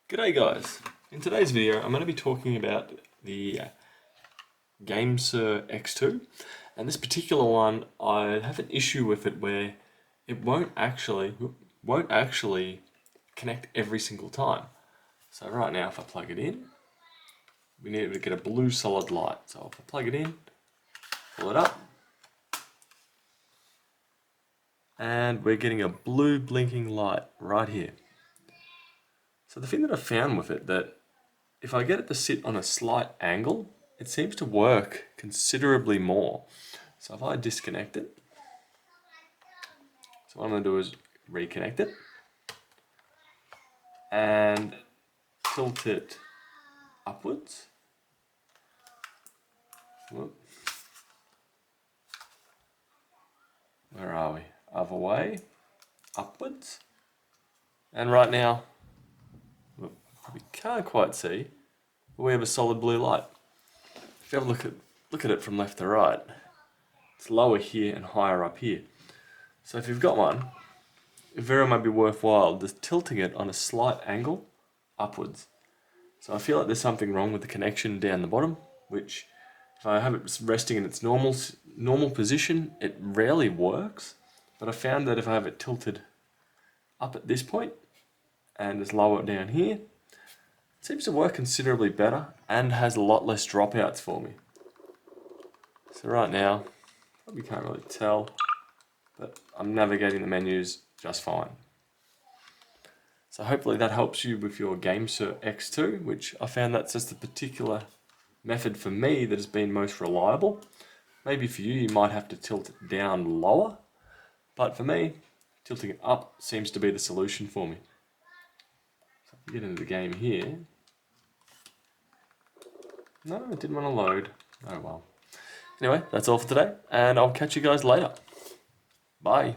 G'day guys, in today's video I'm going to be talking about the GameSir X2, and this particular one I have an issue with it where it won't actually connect every single time. So right now if I plug it in, we need to get a blue solid light. So if I plug it in, pull it up, and we're getting a blue blinking light right here. So the thing that I found with it, that if I get it to sit on a slight angle, it seems to work considerably more. So if I disconnect it, so what I'm going to do is reconnect it and tilt it upwards. Whoop. Where are we? Other way, upwards. And right now, we can't quite see, but we have a solid blue light. If you have a look at it from left to right, it's lower here and higher up here. So if you've got one, it very might be worthwhile just tilting it on a slight angle upwards. So I feel like there's something wrong with the connection down the bottom, which if I have it resting in its normal position, it rarely works. But I found that if I have it tilted up at this point and just lower it down here, it seems to work considerably better and has a lot less dropouts for me. So right now, probably can't really tell, but I'm navigating the menus just fine. So hopefully that helps you with your GameSir X2, which I found that's just a particular method for me that has been most reliable. Maybe for you, you might have to tilt it down lower, but for me, tilting it up seems to be the solution for me. So if we get into the game here, no, it didn't want to load. Oh well. Anyway, that's all for today, and I'll catch you guys later. Bye.